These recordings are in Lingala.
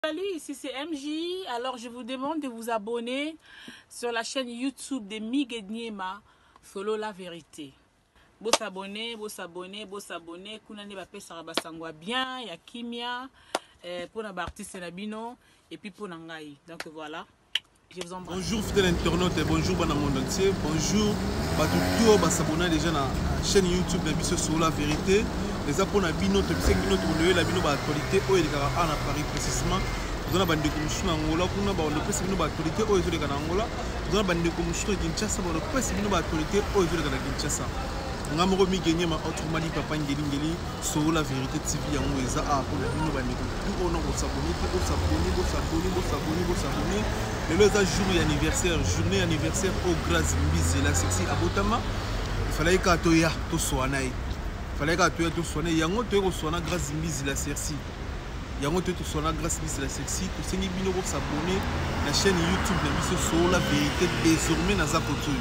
Salut, ici c'est MJ. Alors je vous demande de vous abonner sur la chaîne YouTube de Mig Niema, Solo la vérité. Beau s'abonner. Kuna ne bape saraba sangwa bien, ya kimia, pour na artiste nabino et puis pour nangai. Donc voilà. Je vous embrasse. Bonjour fidèles internautes et bonjour dans le monde entier. Bonjour Batuto, s'abonner déjà à la chaîne YouTube de Biso Solo la vérité. Les apôtres na bino te bisek bino to la bino ba actualité o elika à Paris précisément. Nous avons bande comme na Angola kuna ba le pesi bino ba actualité o ezolika na Angola. Nous avons bande comme na Kinshasa ba le pesi bino ba actualité o ezolika na Kinshasa. Ngamoko Mig Niema autrement dit papa ngeli Solo la vérité TV yango eza a pour bino bande ko ono ko s'abonner le jour anniversaire, journée anniversaire au Grâce Mbizi la sexy abotama. Il fallait que toya to soanaï. Il fallait que toya to soanaï. Yango to soana Grâce Mbizi la sexy. Yango to soana Grâce Mbizi la sexy. To sengi bino pour s'abonner la chaîne YouTube de Biso Solo la vérité désormais na zakoto.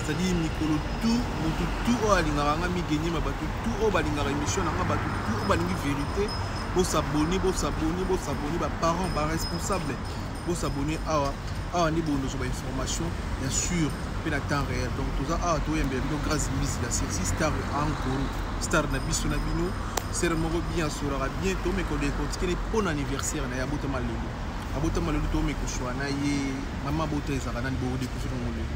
C'est-à-dire Mikolo tout o alinganga Mig Niema batu tout o balingara émission na batu tout o balingi vérité. Bo s'abonner ba parents ba responsables. Pour s'abonner à niveau de information bien sûr en temps réel donc tout ça à toi Grâce Mbizi la sexy star encore star na biso na bino c'est le moment bien sur la bientôt mais qu'on décortique bon anniversaire na abotama lelo to me ko shwana ye mama bota ezaka nani bo découvrir ngolelo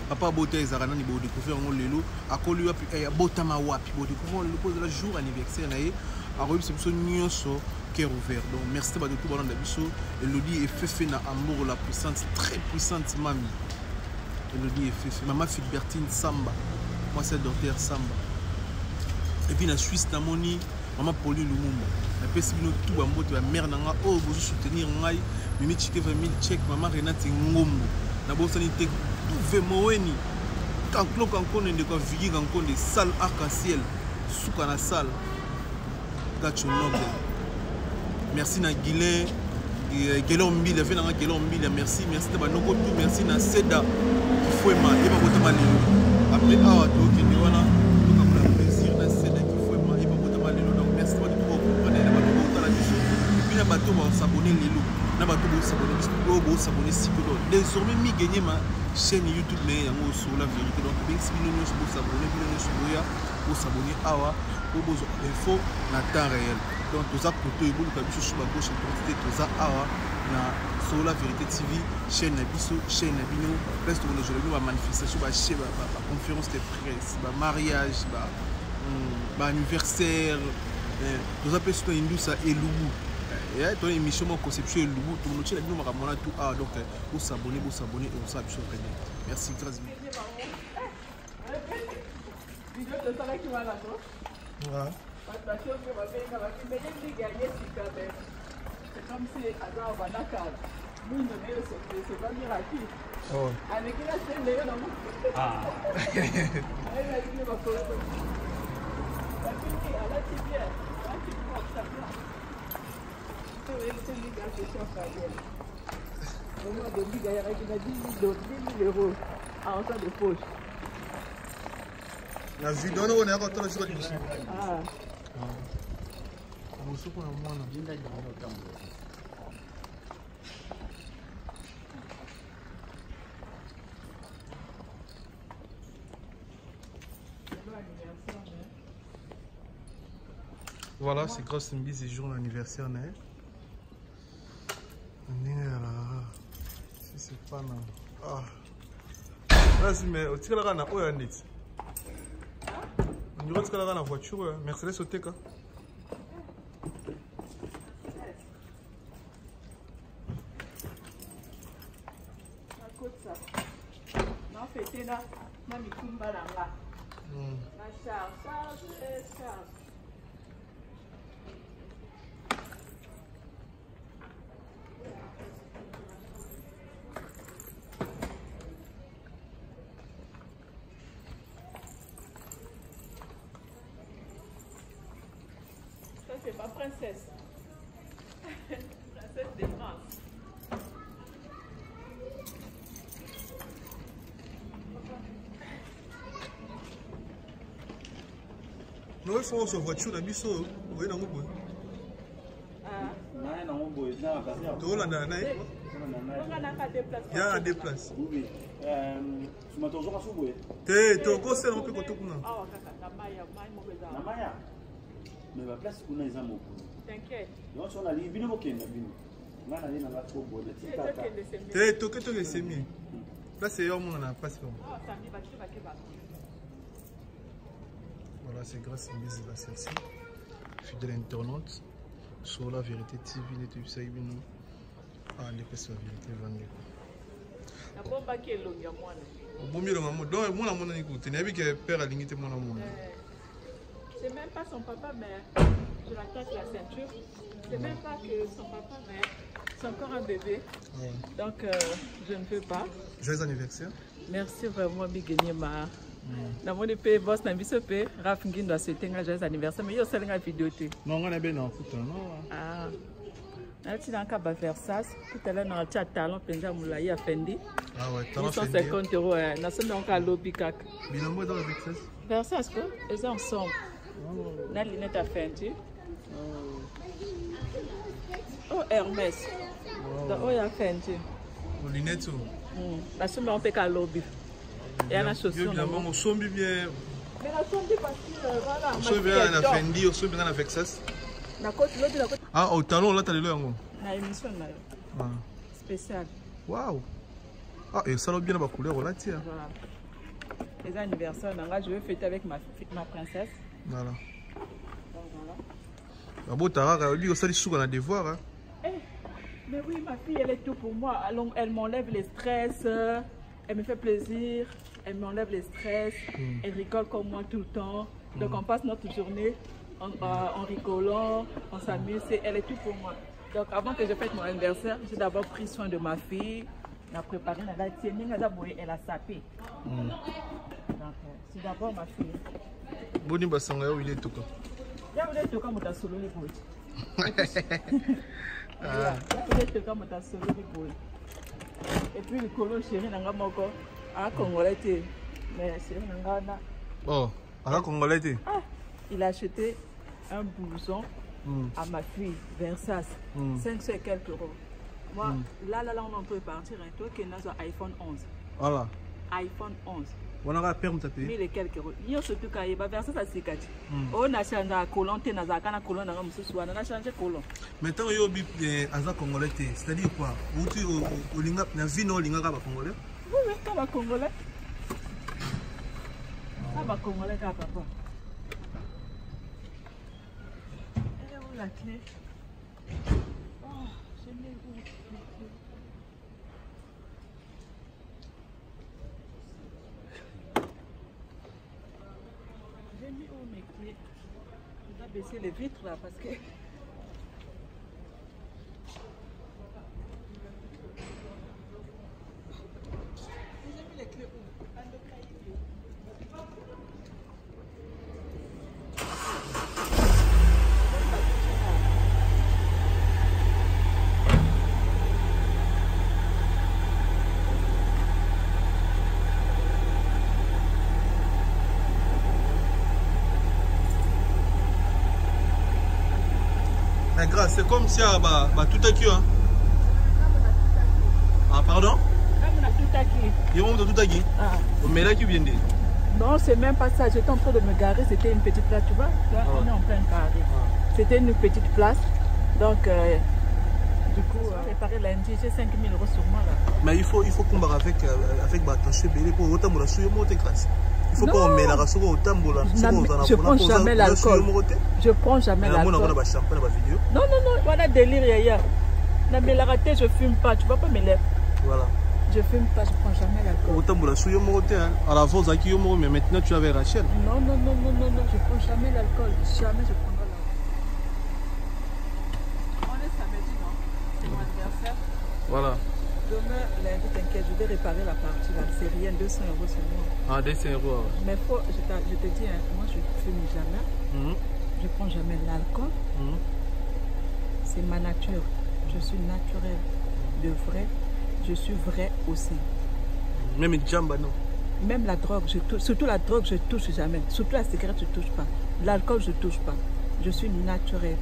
papa bota ezaka nani bo découvrir ngolelo akoli wapi botama wapi bo découvrir le pose la jour anniversaire na ye a reçu ce nyonso cœur ouvert. Donc merci de tout le monde. Elodie est fait na amour la puissance très puissante mamie. Elodie est fait maman Philbertine Samba. Moi c'est docteur Samba. Et puis la Suisse na moni maman Pauline Lumumba. La pesibino tout ba mbote ba mère nanga oh vous soutenir ngai mimi chike 20 check maman Renate Ngombo. Na bosani te tout ve moeni. Quand clock encore ne ko vigi encore des salles arc-en-ciel souka na salle. Gacho noble. Merci na Guilin Gelombi la fait na Gelombi merci de banoko tout merci na Seda qui faut ma et ba botama lelo après awa to kende wana to ka pour plaisir na Seda qui faut ma et ba botama lelo donc merci de tout comprendre na bato ko tala biso et puis na bato ba s'abonner lelo na bato bo s'abonner biso bo s'abonner sikodo désormais Mig Niema chaîne YouTube mais yango Solo la vérité donc bien si bino nyos bo s'abonner bino nyos boya bo s'abonner awa bo bozo info na temps réel. Donc tout ça pour tout le monde qui sur la gauche et tout ça na Solo la vérité TV chaîne Nabiso chaîne Nabino reste on aujourd'hui va manifestation va chez va conférence de presse va mariage va anniversaire tout ça peut se faire indus ça et Lubu et ton émission mon conception et Lubu tout le monde chez Nabino va ramener tout donc vous s'abonner et on s'abonne merci grâce voilà. C'est comme si Azar Banaka, nous donner c'est pas miracle. Oh. Avec la scène d'ailleurs dans mon. Ah. Elle a dit ma photo. La fille elle a dit bien, elle a dit comme ça là. C'est lui qui a fait ça à elle. Au moins de lui il a 10 000 euros en temps de poche. La vie donne on est à côté de ça. Ah. Voilà, c'est Grâce Mbizi jour d'anniversaire. Si c'est pas non. Ah. Vas-y, mais tu as la on la voiture, Mercedes au TK. Non, fêter là, mamie Kumba là. Ma charge. Ça c'est ma princesse. Princesse de France. Non, il faut sa voiture, la biso. Oui, non, Ah, non, tolanda na ye ya deux places te tokosala mpe koto kuna mais la place kuna eza mokulu nyonso nalingi bino bokenda bino nga naye nanga kobona te toke tokesemi place eyo omona na place voilà, c'est grâce à Mbisi la celle-ci, fidèle internaute, sur la vérité TV, les tubes saïbino. Ah, les personnes la vérité vendue. La bombe qui est longue à moi. Au bon milieu de maman, donc moi la mon écoute, il y a que père a limité mon amour. C'est même pas son papa, mais je l'attache la ceinture. C'est même pas que son papa, mais c'est encore un bébé. Ouais. Donc je ne veux pas. Joyeux anniversaire. Merci vraiment, Bigeniema. Na mon épée boss na biso pe Raf Ngin doit souhaiter un joyeux anniversaire mais yo sala nga vidéo te non on a bien en foot non ah na ti na ka ba Versace tout à l'heure na ti talent penza mulai a Fendi ah ouais talent 150 € na so donc à lobby kak bilango dans Versace Versace quoi ils ensemble na lunette à Fendi oh Hermès oh ya Fendi oh lunette na so on peut ka lobby. Et à la chaussure. On sombi bien. Mais la sombi parce que voilà. On sombi bien la Fendi, on sombi bien la Versace. La côte l'autre la côte. Ah au talon là t'as le yango. Na émission là. Ah. Spécial. Waouh. Ah et ça l'a bien la couleur là tiens. Voilà. Les anniversaires là, je vais fêter avec ma princesse. Voilà. Donc voilà. Ah bon Tara, lui aussi il souffre dans devoir hein. Mais oui, ma fille elle est tout pour moi. Elle m'enlève les stress. Elle me fait plaisir, elle m'enlève les stress, elle rigole comme moi tout le temps. Donc on passe notre journée en rigolant, on s'amuse, elle est tout pour moi. Donc avant que je fête mon anniversaire, j'ai d'abord pris soin de ma fille, elle a préparé, elle a sapé. Donc c'est d'abord ma fille. Boni basanga où il est tout cas. Il est tout comme ta solo les boys. Il est tout comme ta solo les boys. Et puis le colo chéri nanga moko à congolais mais chéri nanga oh à congolais ah il a acheté un blouson à ma fille Versace 500 et quelques euros moi là on peut partir un truc qui est dans un iPhone 11 voilà iPhone 11 on a permis de payer 1000 et quelques euros yo surtout quand il va Versace à sikati on a changé à colon te na zakana colon nanga mususu wana na changé colon maintenant yo bi aza congolais c'est-à-dire quoi ou linga na vino linga ka ba congolais oui ka ba congolais ka papa elle est où la clé oh j'ai mis où la clé j'ai mis où mes clés je dois baisser les vitres là parce que c'est comme si tout acquis hein. Ah pardon? Tout acquis. Mais là qui vient de... Non, c'est même pas ça. J'étais en train de me garer. C'était une petite place, tu vois. Là, on est en plein carré. C'était une petite place. Donc, du coup, préparer lundi, j'ai 5 000 € sur moi là. Mais il faut combattre avec Bataché Bélé pour autant de la souille monter grâce. Il faut pas mettre la souille autant de la je prends jamais l'alcool. Je prends jamais l'alcool. Non, voilà délire hier. Mais la raté, je fume pas. Tu vois pas mes lèvres. Voilà. Je fume pas, je prends jamais l'alcool. Autant de la souille monter. À la force qui mais maintenant tu avais Rachel. Non, je prends jamais l'alcool. Jamais je prendrai l'alcool. On est samedi, non? C'est mon anniversaire. Voilà. Demain, lundi, t'inquiète, je vais réparer la partie là. C'est rien, 200 € sur moi. Ah, 200 €. Mais je te dis, hein, moi je fume jamais. Je prends jamais l'alcool. C'est ma nature. Je suis naturelle. De vrai. Je suis vrai aussi. Même le jamba, non? Même la drogue, surtout la drogue, je touche jamais. Surtout la cigarette, je touche pas. L'alcool, je touche pas. Je suis naturelle.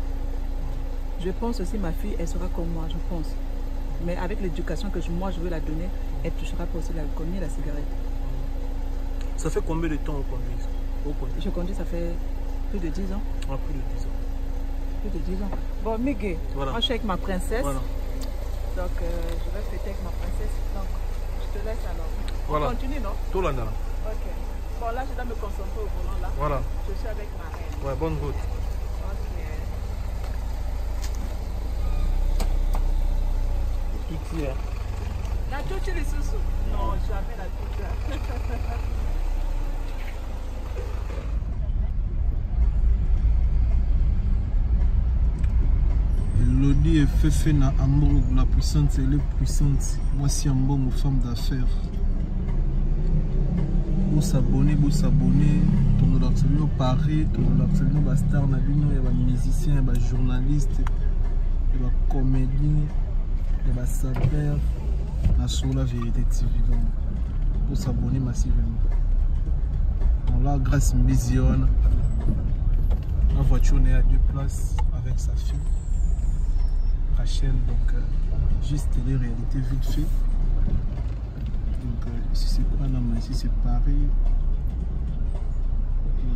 Je pense aussi ma fille, elle sera comme moi, je pense. Mais avec l'éducation que moi je veux la donner, elle touchera pas aussi l'alcool ni la cigarette. Ça fait combien de temps vous conduisez? Je conduis, ça fait plus de 10 ans. Ah, plus de 10 ans. Plus de 10 ans. Bon, Miguel, voilà. Moi je suis avec ma princesse. Voilà. Donc je vais fêter avec ma princesse. Donc je te laisse alors. Voilà. On continue, non? Tout là. Ok. Bon, là je dois me concentrer au volant là. Voilà. Je suis avec ma reine. Ouais, bonne route. Ok. Tout hier. La touche les sous-sous? Non, jamais la touche. Lodi est fait na Hambourg, la puissante, elle est puissante. Moi, si Hambourg, une femme d'affaires. Vous s'abonnez, tout le monde Paris, tout le monde est star, il y a des musiciens, il y a des journalistes, il y a des comédiens, il y a des sapeurs. Sur la vérité TV, pour s'abonner massivement. Donc là, grâce à Mbizion, la voiture est à 2 places avec sa fille Rachel, donc juste les réalités vite fait. Donc ici c'est quoi là, ici c'est Paris.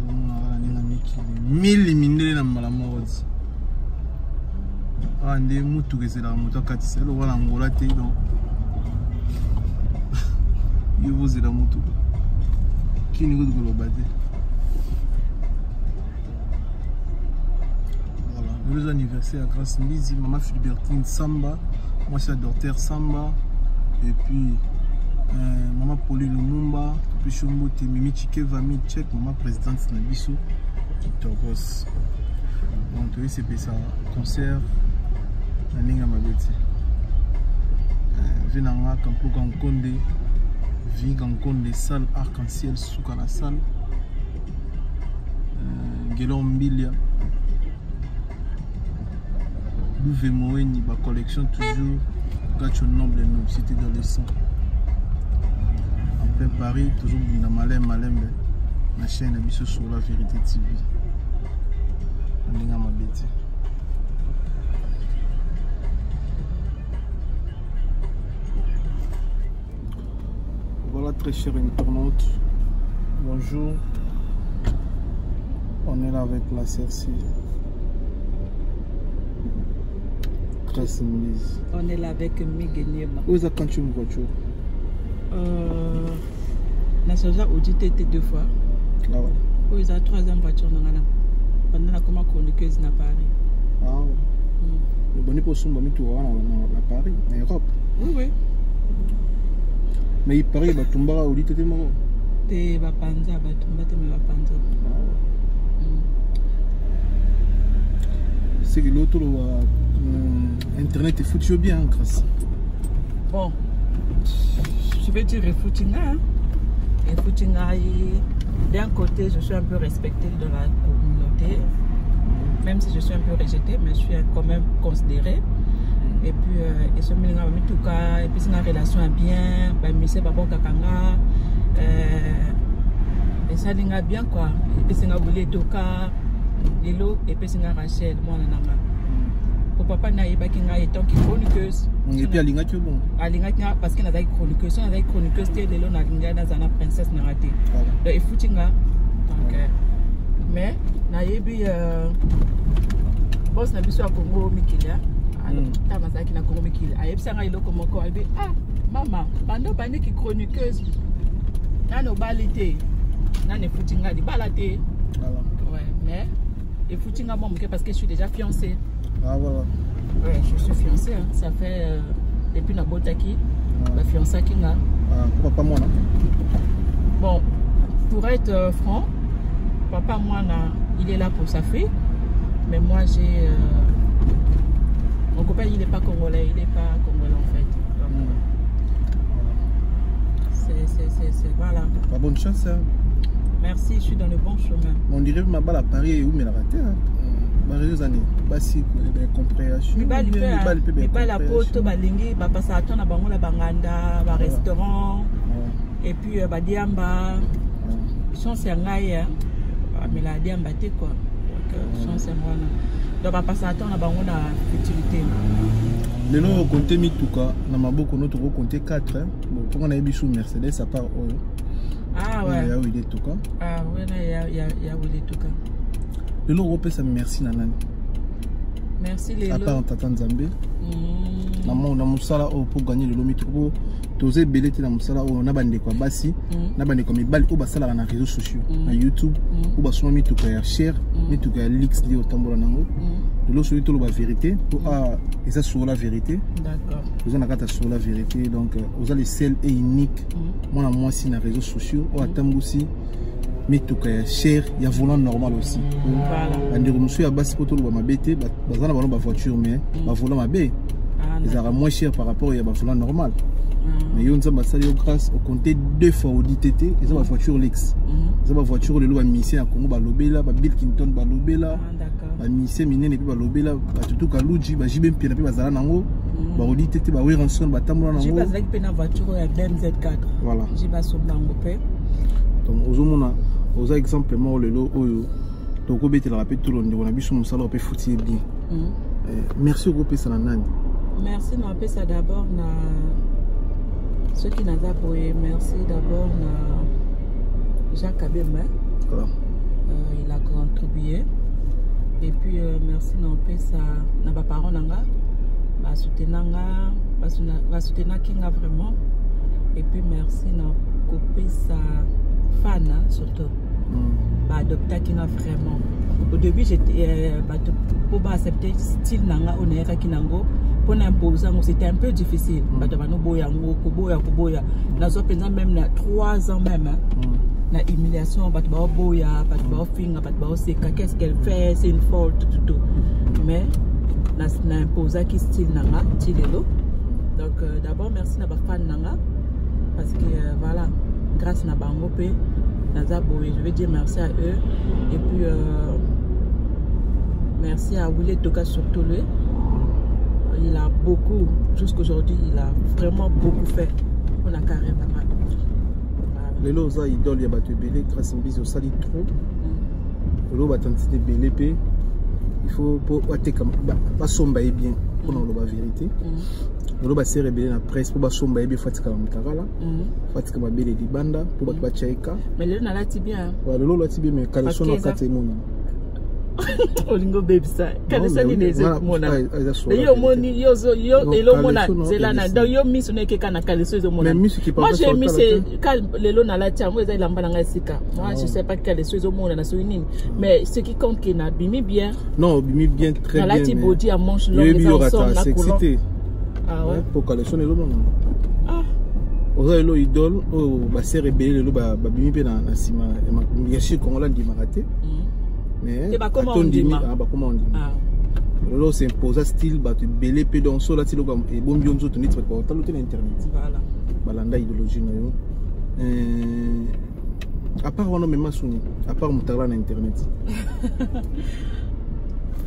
On a un ami qui est 1000 minutes dans la mort. Ah, on est moutou que c'est la moto 4 c'est le voilà Angola t'es donc. Il vous est la moto. Qui nous dit le bâti? Voilà. Le anniversaire à Grâce Mbizi, maman Philibertine Samba, moi c'est la docteur Samba, et puis maman Pauline Lumumba, puis Chombo Mimi Chike Vami Tchèque, maman présidente Nabiso, Togos. Donc c'est ça, concert, la Ninga Mabeti. Venanga Kampo Kankonde. Vie dans des salles arc-en-ciel sous la salle. Gelon Mbilia. Louve Moeni, ma collection toujours. Gacho Noble et Noble, c'était dans les sons. En plein Paris, toujours dans Malem. Ma chaîne est mise sur la vérité TV. On est dans ma bête. Voilà, très chère internaute, bonjour, on est là avec la Cersei, Grâce Mbizi. On est là avec Miguel Niema. Où est-ce que tu as une voiture? Nasoja Audi TT 2 fois. Ah ouais. Où est-ce que 3e voiture pendant la commande chroniqueuse à Paris. Ah ouais. Le bonnet pour son bonnet tout à Paris, en Europe. Oui. Mais il paraît que tu vas au lit de mon. Tu vas panza, C'est que l'autre, Internet est foutu bien, Grâce. Bon, je vais dire foutinga. Et foutinga, d'un côté, je suis un peu respectée de la communauté, même si je suis un peu rejetée, mais je suis quand même considérée. Et puis, et ce milieu en tout cas, et puis c'est une relation bien, mais c'est pas bon kakanga, et ça dinga bien quoi. Et puis c'est un boulot tout cas, Lilo, et puis c'est un Rachel, moi nananga. Pour papa na iba kinga étant qui chroniqueuse. Et puis alinga tu bon. Alinga kinga parce qu'il a des chroniqueuses, on a des chroniqueuses telle Lilo na linga na zana princesse na raté. Donc il faut tinga. Donc mais na ibi boss na biso a Congo Mikilia. Alors, Tamazaki na Congo Mikilia. Aïe ça il comme encore elle dit ah maman, bando bandi qui chroniqueuse. Nano balité. Nane foutinga di balaté. Voilà. Ouais, mais et foutinga bon parce que je suis déjà fiancée. Ah voilà. Ouais, je suis fiancée, hein. Ça fait depuis la Botaki, la fiancée qui n'a. Ah, papa moi là. Bon, pour être franc, papa moi là, il est là pour sa fille, mais moi j'ai mon copain il n'est pas congolais, il n'est pas congolais en fait. Donc, c'est voilà. Pas bonne chance hein. Merci, je suis dans le bon chemin. On dirait que ma balle à Paris où mais la raté hein. Quelques années, basi bien compréhension. Mais pas la poto, balingi, passer à ton abango la banganda, ba restaurant, et puis ba diamba, chance à ngaïa, mais la diamba t'es quoi, chance à moi. Donc on passe à temps na bango na futilité. Les noms compté mituka na maboko notre compté 4 hein. Bon pour on a bisu Mercedes à part oyo. Ah ouais. Il y a eu des tuka. Ah ouais il y a eu des tuka. Le nom repère ça merci nanani. Merci les à part Tata Nzambe. Na musala pour gagner le lomi trop toze belete na musala na bande kwa basi na bande kwa mibali ko basala na réseaux sociaux na YouTube ko basoma mituka ya cher mituka ya lix li otambola nango de l'eau sur tout la vérité pour et ça sur la vérité d'accord vous en avez sur la vérité donc vous allez seul et unique moi si na réseaux sociaux o atambusi mituka ya cher ya volant normal aussi voilà ndeko monsieur ya basi poto lo ba mabete bazana ba ba voiture mais ba volant mabe ils sont moins cher par rapport à volant normal mais ils ont basali grâce au compter 2 fois au DTT ils ont une voiture Lex ils ont une voiture le lo ba mission à Congo ba lobela ba Bill Clinton ba lobela ba mission minene pe ba lobela ba tutu ka luji ba jibe mpena pe bazala nango ba au DTT ba Ranson ba tambola nango jiba zaki pe na voiture ya BMZ4 voilà jiba somba ngo pe donc ozomona oza exemple mo le lo oyo to ko betela pe tout le monde on a biso musala pe fouti bien merci au groupe Sananani. Merci non ça d'abord na ceux qui n'ont pas appuyé. Merci d'abord na Jacques Abema. Voilà. Il a contribué. Et puis merci non ça na ba parents nanga ba soutenir Kinga vraiment. Et puis merci na copé sa fan surtout. Bah adopter Kinga vraiment. Au début j'étais pour accepter style nanga onera Kinango. Pour imposer, c'était un peu difficile. Même 3 ans même. La humiliation, qu'est-ce qu'elle fait, c'est une faute, tout. Mais on a imposé qui style nanga, donc d'abord merci à fan nanga parce que voilà, grâce à Bango P, je vais dire merci à eux et puis merci à Willy Toka surtout lui. Il a beaucoup, jusqu'aujourd'hui, il a vraiment beaucoup fait pour la carrière. Les lots, ils donnent les bateaux belés, grâce à un au sali trop. Les lots, ils belés, il faut pas somber bien pour la vérité. Les lots, ils belés la presse pour pas somber bien, fatika la mkarala, fatika la belé di banda, pour pas tchaïka. Mais les lots, là, bien. Les lots, là, bien, mais quand ils sont en 4 mois. Olingo baby sa kana sali neze mona yo moni yo elo mona zelana donc yo miso neke kana kaleso zo mona moi j'ai mis lelo na la tiamo eza ilamba na sika moi je sais pas kaleso zo mona na so nini mais ce qui compte que na bimi bien non bimi bien très bien la ti body à manche longue les ensemble na couleur ah ouais pour kaleso lelo mona ah oza elo idole o ba sere belé lelo ba bimi pe na sima ya shi kongola ndi maraté. Mais comment on dit là c'est imposé style bah tu belé peu dans ça là tu le et bon bien tout net pas t'as l'autre internet voilà balanda idéologie no à part on a même souni à part mutala na internet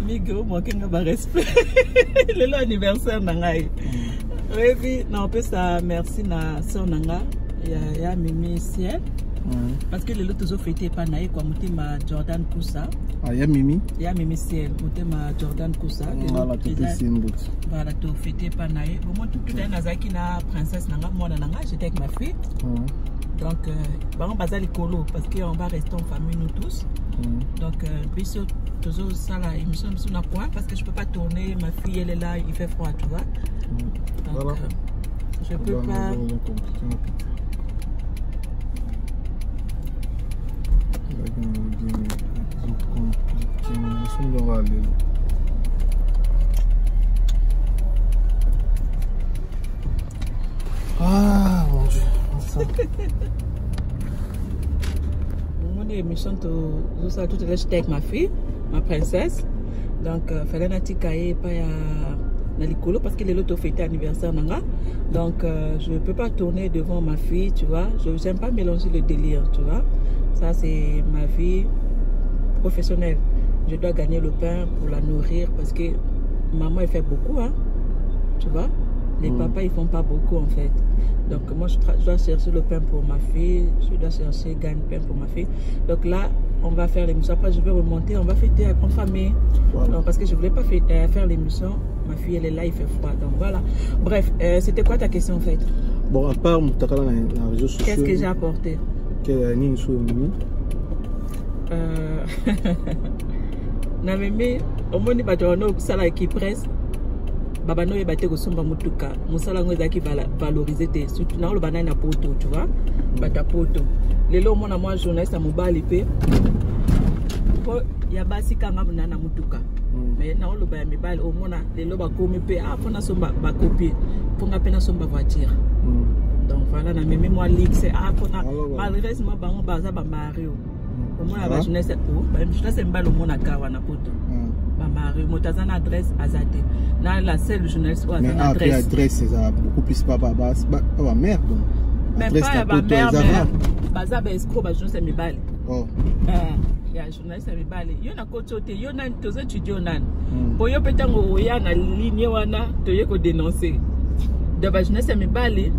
migo moi kenga ba respect le anniversaire nangai oui non peut ça merci na sœur nanga ya Mimi Ciel. Parce que les autres toujours fêté pas naïe quoi mutema Jordan Koussa. Ah ya Mimi Ciel mutema Jordan Koussa. Voilà tout c'est une bout. Voilà tout fêté pas naïe. Au moins tout est nazaki na princesse nanga moi nanga j'étais avec ma fille. Donc on bazali colo parce que on va rester en famille nous tous. Donc biso toujours ça là émission sur na point parce que je peux pas tourner ma fille elle est là il fait froid tu vois. Donc voilà. Je peux pas ah mon Dieu. Mon émission tout ça tout j'étais avec ma fille, ma princesse. Donc fallait natikaye pas na likolo parce que les autres fêtaient anniversaire nanga. Donc je ne peux pas tourner devant ma fille, tu vois. Je n'aime pas mélanger le délire, tu vois. Ça c'est ma vie professionnelle. Je dois gagner le pain pour la nourrir parce que maman elle fait beaucoup, hein. Tu vois. Les papas ils font pas beaucoup en fait. Donc moi je dois chercher le pain pour ma fille, je dois chercher gagner le pain pour ma fille. Donc là on va faire l'émission. Après, je vais remonter, on va fêter en famille. Voilà. Donc, parce que je ne voulais pas faire l'émission. Ma fille, elle est là, il fait froid. Donc, voilà. Bref, c'était quoi ta question en fait? Bon, à part Moutakala dans les réseaux sociaux. Qu'est-ce que j'ai apporté? Nameme, au moins, ça là qui presse. Babano est battu au somba mutuka. Moussalango est qui valoriser surtout dans le banane à poto, tu vois. Bata poto. Les lots, moi, journaliste à Mobali. Il y a basi kanga banana mutuka. Mais non, le bain mibal au moins les lots à commis pe ah pour na somba ba copie pour na peine somba voiture. Donc voilà, na même moi ligue c'est ah pour na malheureusement bango baza ba Mario. Au moins la jeunesse oh, je laisse mbal au moins à kawana poto. Ba Mario motazana adresse azate. Na la seule journaliste ou mais après adresse c'est beaucoup plus pas merde. Mais pas ba mère baza ba escroc ba journaliste mibal. Oh. Il y a un journaliste à Mibale. Il y a un côté, il y a un étudiant. Pour yo petango ya na ligne wana to yeko dénoncer. De ba journaliste à Mibale,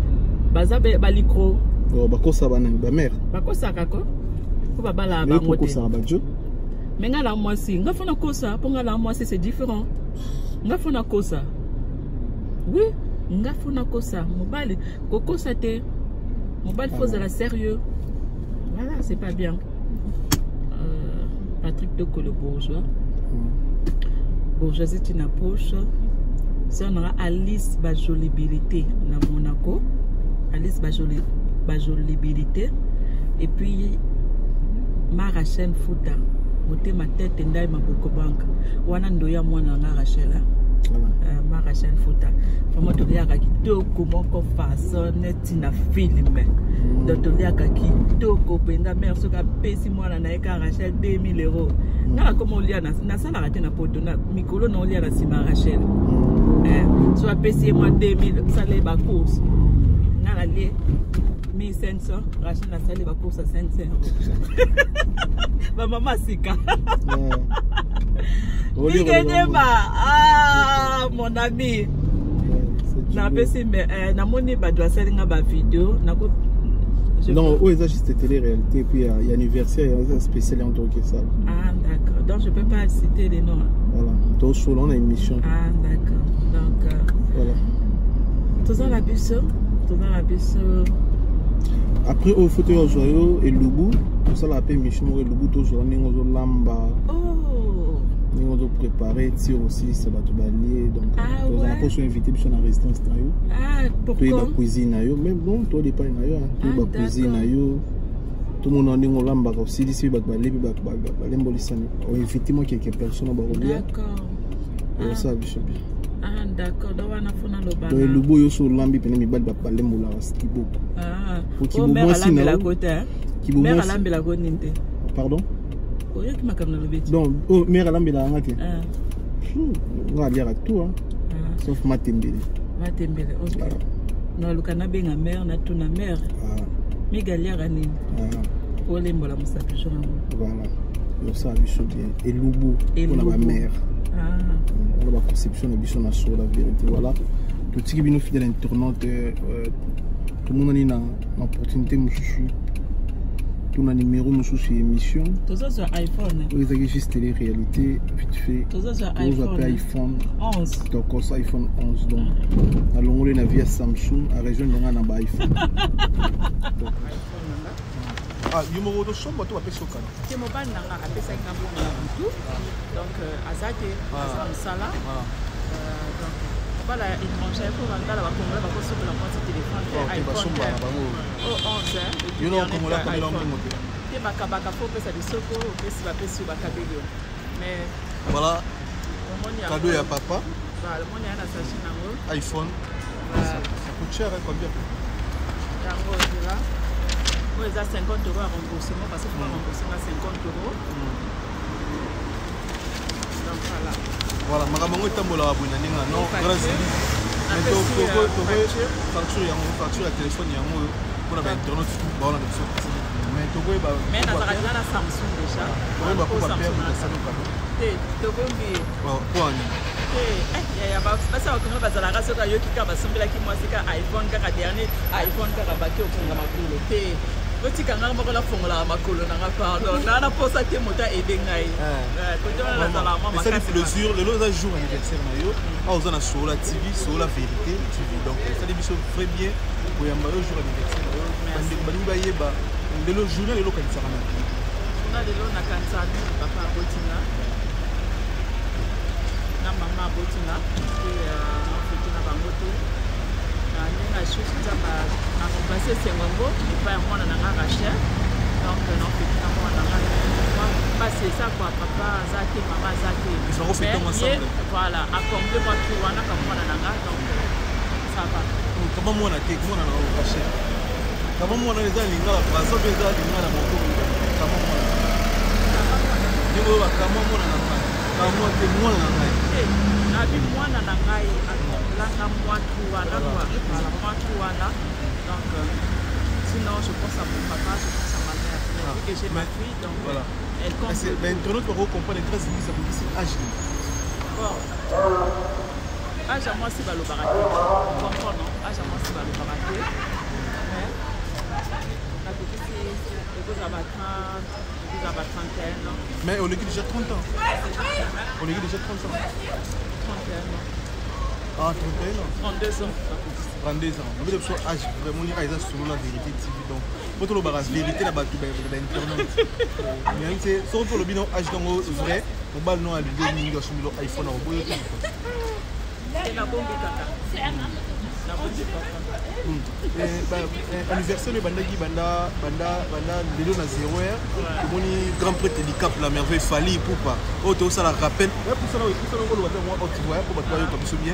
baza balikro. Oh bakosa bana ba mère. Bakosa kako. Ko ba bala ba moté. Bakosa ba jo. Mais ngala moi si, ngafona kosa, pour ngala moi c'est différent. Ngafona kosa. Oui, ngafona kosa. Mobile, kokosa te. Mobile faut de la sérieux. Voilà, c'est pas bien. Patrick Toko le bourgeois. Bourgeois c'est une approche. C'est on aura Alice Bajolibilité na Monaco. Alice Bajolibilité. Et puis Marachel Fouta. Moté ma tête ndai ma boko banque. Wana ndoya mwana na Rachel. Marachel Fouta. Vraiment to liaka kitoko moko façon tina film. Donc to liaka kitoko penda mère soka pesi mwana na eka Rachel 2000 €. Na comme on lia na sala raté na poto na mikolo na lia na sima Rachel. So a pesi moi 2000 salé ba course. Na la lie 1500 Rachel na salé ba course à 500 €. Ba maman sika. Ah, mon ami. Na pesi mais na moni ba doit faire une vidéo na ko. Non, où est juste télé-réalité puis il y a anniversaire il y a un spécial en tant que ça. Ah d'accord. Donc je peux pas citer les noms. Voilà. Donc sur on a une émission. Ah d'accord. Donc voilà. Tous dans la bus. Après au fauteuil au joyau et Lubu, tout ça la paix mission et Lubu toujours on est lamba. Oh. Nous avons préparé aussi ça va tout balayer donc on a pas sont invité sur la résistance na yo. Ah pourquoi? Tu es cuisine na yo même bon toi dépend na yo tu es cuisine na yo. Tout le monde on est lamba aussi d'ici ba balayer ba lembolisani. On invité moi quelques personnes ba relia. D'accord. Ça bien. Ah d'accord, donc on a fait le bal. Le beau yo sur lambi pene mi bal ba lembola skibo. Ah. Oh mère à lambe la côté hein. Mère à lambe la côté ninte. Pardon? Oye qui m'a comme le bête. Donc mère à lambe la ngate. Ah. On va dire à tout hein. Sauf Matembele. Matembele. OK. Non le kana benga mère na tuna mère. Ah. Mi galère nini? Ah. Pour lembola musapi jona. Voilà. Yo ça biso bien et Lubu pour la mère. Ah. On a la conception de biso na sur la vérité voilà. Tout ce qui est fidèle internaute tout le monde a une opportunité monsieur. Tout un numéro monsieur sur émission. Tout ça sur iPhone. Oui, c'est juste les réalités vite fait. Tout ça sur iPhone 11. Donc ça iPhone 11 donc. Alors on est via Samsung à région de na iPhone. Ah, numéro de chambre tu appelles Sokana. C'est mon ban nanga appelle ça Kambo na tout. Donc azate azam sala. Donc voilà étranger pour vendre la Congo la bakoso pour la porte téléphone iPhone. Oh 11 hein. You know comment la comme l'homme monter. Te bakabaka faut pesa de soko pesa ba pesa ba kabelio. Mais voilà. Cadeau ya papa. Voilà, le monde yana sachi nango. iPhone. Ça coûte cher hein, combien? Yango là. Moi, ils ont 50 € à remboursement parce qu'il faut rembourser 50 €. Donc voilà. Voilà, maman, tu as non, grâce à facture, facture à téléphone, pour la internet, mais tu mais dans la Samsung déjà. Oti kanga moko la fongola makolo nanga pardon. Na posa te mota edengai. Côté wana la sala mama. Ça fait plaisir le loza jour anniversaire na yo. Ah oza na sur la TV, sur la vérité TV. Donc ça démission très bien pour yamba yo jour anniversaire. Merci. Bani ba yeba. Le lo journée le lo kanisa na. On a de l'eau na kanisa papa Botina. Na mama Botina et Botina bangoto. Na ndenga chuchu tamba a remplacer Sengongo et pas moi na nga Rachel. Donc non Botina moi na nga. Pas c'est ça quoi papa Zaki maman Zaki. Ils sont refaités ensemble. Voilà, à combler moi tout wana comme moi na nga donc ça va. Comment moi na te moi na Rachel. Comment moi na les alinga la bazo beza alinga na moko. Comment moi. Niko ba comment moi na nga. Comment te moi na nga. Na bi moi na nga langa moi tout wana quoi. Voilà, moi tout wana. Donc sinon je pense à mon papa, je pense à ma mère. Et j'ai ma fille donc voilà. Elle compte. Mais internaute pour comprendre les traces ça vous dit c'est âge. Bon. Âge à moi c'est balo baraté. Comprends non? Âge à moi c'est balo baraté. Mais la petite c'est ça va 30, ça va trentaine. Mais on est déjà 30 ans. On est déjà 30 ans. 31 ans. Ah, 31 ans. 32 ans. 32 ans. On veut dire âge vraiment il y a sur la vérité TV donc pour le barrage vérité la batu l'internet. Mais c'est surtout le bilan âge donc vrai, on bal non à l'idée ni sur le iPhone au bout. C'est la bombe kaka. La bombe kaka. Anniversaire le bandagi banda lelo na 0h. Moni grand prêtre du Cap la merveille Fali Poupa. Oh to ça la rappelle. Pour ça on le voit moi tu vois pour battre comme ça bien.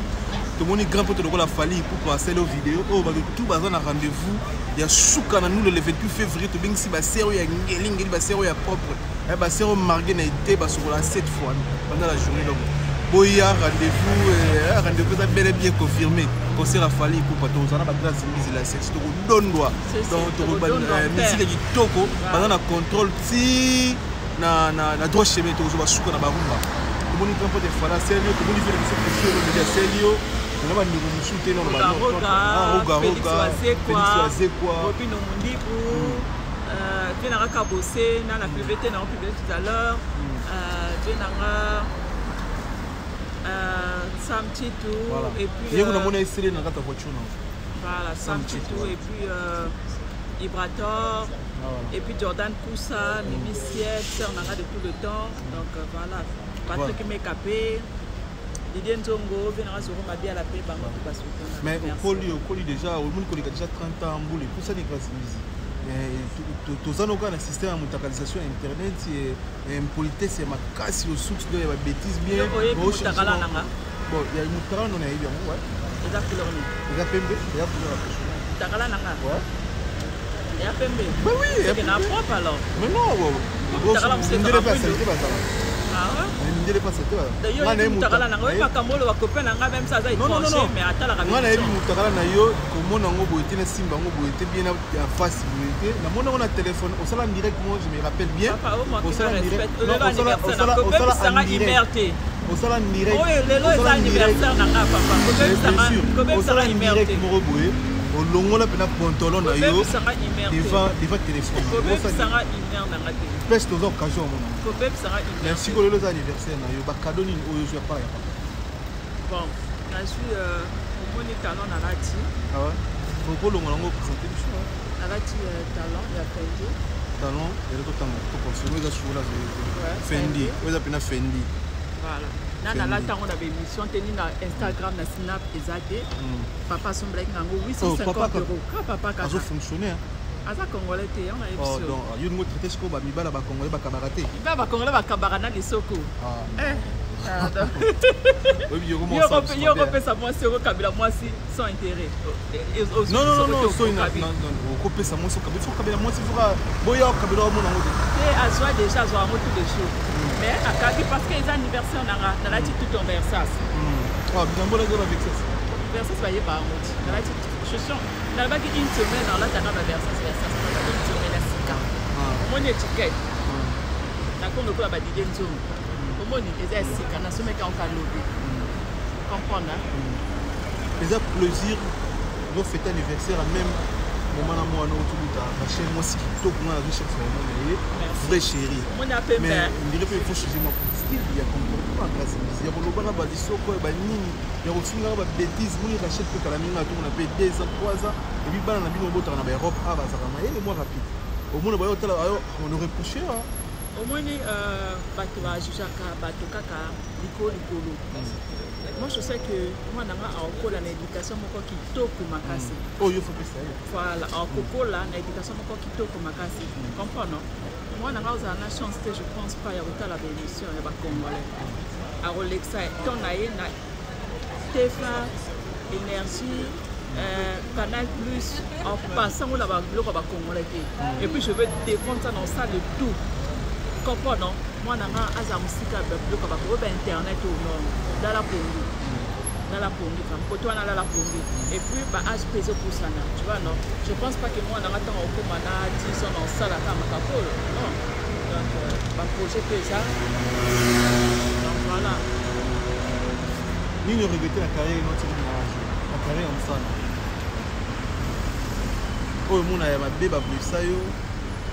Tout le monde est grand pour te le Fali pour passer les vidéos. Oh, bah tout bazar na rendez-vous. Il y a chouka na nous le 28 février. Tu bien si bah sérieux il y a ngeling, bah sérieux il y a propre. Eh bah sérieux marqué na été bah sur la 7 fois pendant la journée donc. Boya rendez-vous ça bel et bien confirmé. Concert à Fali pour pas tous. On a pas grâce mise la 7. Tu donnes droit. Donc tu musique qui toko pendant la contrôle si na droit chemin tu vas chouka na barumba. Tout le monde est grand pour te faire la sérieux. Tout le monde fait des questions de sérieux. On va nous shooter dans le ballon. Félix quoi Robin Omundibu Venara Kabosé, na la PVT na publié tout à l'heure. Venara Sam Titou et puis hier on a mon essayé dans ta voiture non. Voilà, Sam Titou et puis Ibrator et puis Jordan Koussa, Mimi Siet, on a de tout le temps. Donc voilà, Patrick Mekapé. Mais au Coli déjà, au monde qui a déjà 30 ans, pour ça, tous les gens système à mondialisation internet, et impolitesse, ma casse, le source de la bêtise bien. Bon, il y a une moutarde, on a eu bien. Il y a PMB, il y a oui, il y a propre alors. Mais non, d'ailleurs, il y a une copain même ça, il mais attends la on a eu mutakala na yo komona ngo boité na simba ngo boité bien en face boité na mona on a téléphone au sala direct moi je me rappelle bien au sala direct au sala direct oh le anniversaire na papa comme ça la direct mo boé au longo la pena pantalon na yo devant téléphone ça sera une heure na peste aux occasions merci pour les anniversaires na yo ba cadeau ni o yo pas bon je suis au moni talent na lati ah ouais pour le longo présenter le show na lati talent ya Fendi talent et le temps pour consommer ça sur la Fendi vous appelez Fendi voilà na lati on avait émission tenue na Instagram na Snap ezate papa son blague nango 850 €. Papa ka ça fonctionner Aza Congolais te on a émission. Oh donc yo ngo traité ce ko ba mibala ba Congolais ba kabarate. Ba Congolais ba kabarana lisoko. Oui, il repère sa moi sur Kabila moi si sans intérêt. Non, so ina non, couper sa moi sur Kabila, faut Kabila moi si fera boya Kabila mo na ngode. Et à soi déjà zo amo tous les jours. Mais à Kabi parce que les anniversaires na la tout en versas. Ah, bien bon la avec ça. Versas va y pas ngode. Na la je suis na ba ki une semaine dans la tana ba versas une semaine à 6 ans. Mon étiquette. Na ko ko ba didé nzomo. Moni eza sika na someka on ka lobi comprendre les a plaisir de fêter anniversaire même vraiment moi non tout la chaîne moi c'est tout pour moi recherche vraiment vrai chéri mais on dirait qu'il faut changer ma style il y a comportement grâce il y a le bana ba disoko ba nini ya kofinga ba bêtise moi il rachète que la minga tout on a payé 2 ans 3 ans et puis bana na bino bota na ba Europe ah ba ça va et moi rapide au moins ba hôtel on aurait couché au moins bato ba jujaka bato kaka likolo. Moi je sais que moi nanga akola na éducation moko kitoko makasi. Oh il faut que ça. Voilà, akola na éducation moko kitoko makasi. Comprends non? Moi nanga oza na chance je pense pas ya kotala ba émission ya ba Congolais. A Rolexa ton na ye na TF1 énergie Canal Plus en passant là ba biloko ba Congolais. Et puis je vais défendre ça dans ça de tout. Comprends non? Moi nanga aza musika ba biloko ba ko internet au non. Dans la Pongi, comme toi, dans la Pongi. Et puis, âge pesé pour ça, tu vois, non? Je pense pas que moi, dans la temps, on a 10 ans dans ça, la carte, non. Donc, projet pesant. Donc, voilà. Ni ne regretter la carrière, la carrière en ça. Oh, mon a ma bébé, ça yo.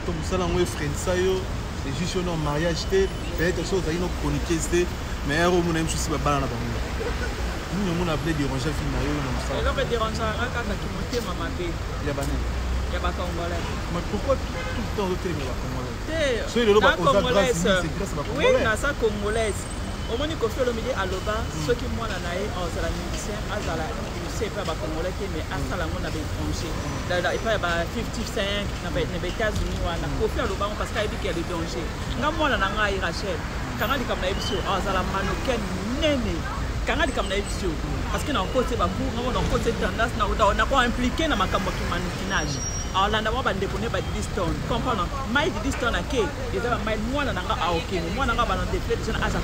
Comme ça, là, on est frère, ça yo. Les juges ont un mariage, peut-être chose à une chronique, mais on a même souci, pas dans la banque. Nous avons appelé déranger film na yo na ça. Alors déranger kaka ki motema mabe. Ya bani. Ya ba Congolais. Mais pourquoi tout le temps au télé ba Congolais? C'est le Congolaise. C'est grâce à ba Congolais. Oui, na ça Congolaise. Au moins ko fait le midi à Loba, ceux qui moi na naé en la musicien azala c'est pas ba Congolais mais asala ngo na ba étranger. Da pas ba 55 na ba États-Unis wana ko fait Loba parce qu'il y a des dangers. Nga moi na ngai Rachel. Kana di kamna ebiso azala manoken nene. Quand on a parce que dans côté babou dans côté tendance on a quoi impliqué dans ma campagne manipulage alors là on va déposer ba distance comprendre mai distance à qui et ça mai moi na nga a OK moi na nga ba dans défilé déjà à 300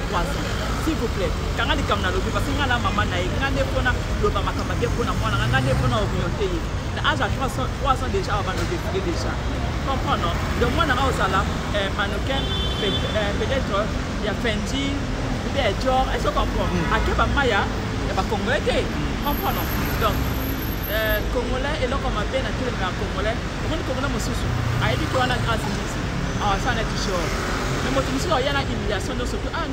s'il vous plaît quand on dit na lobi parce que la maman na ngane pona loba makamba bien pona moi na ngane pona obioté na à 300 déjà avant de défiler déjà comprendre donc moi na nga osala mannequin peut-être il y a Fendi genre, est-ce qu'on comprend? À quel moment il y a des Congolais? Comprenons. Donc, Congolais, et là, comme on a bien attiré les Congolais, comment les Congolais me soucient? Ah, il dit qu'on a grâce à ici. Ah, ça n'est pas sûr. Mais moi, tu me dis, il y a une humiliation, surtout, ah,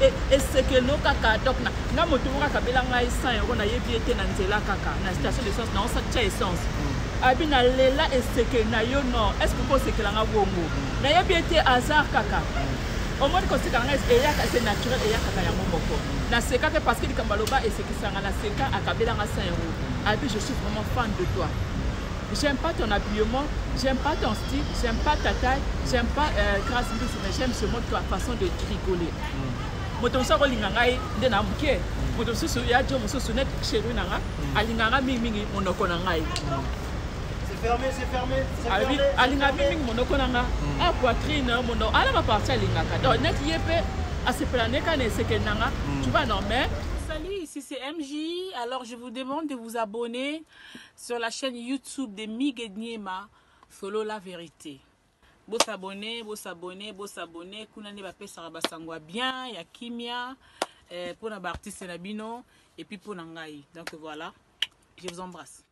et c'est que nous, kaka, donc, na motuka kabela ngai 100 € na yebi ete na nzela kaka, na station d'essence, na on sa essence. Abi na lela et c'est que na yo non, est-ce que vous c'est que la ngabongo? Na yebi ete hasard kaka. Au moins, c'est naturel et c'est parce que les Kambaloba et c'est qui sont à Seka à Kabila à 5 €. Je suis vraiment fan de toi. J'aime pas ton habillement, j'aime pas ton style, j'aime pas ta taille, j'aime pas grâce mais j'aime ce mot ta façon de rigoler. Moto ça rolingangai de na muke. Moto susu ya jo musu net chez lui nanga, alinganga mingi monoko nangai. C'est fermé. Alinga mingi monoko nanga. Ah poitrine mono ala ma partie alingaka. Donc net yepé à se planer quand c'est que nanga, tu vas non mais salut, ici c'est MJ. Alors je vous demande de vous abonner sur la chaîne YouTube de Migedniema, Solo la vérité. Beau s'abonner. Kuna ne bape saraba sangwa bien, ya kimia, pour na artiste nabino et puis pour nangai. Donc voilà, je vous embrasse.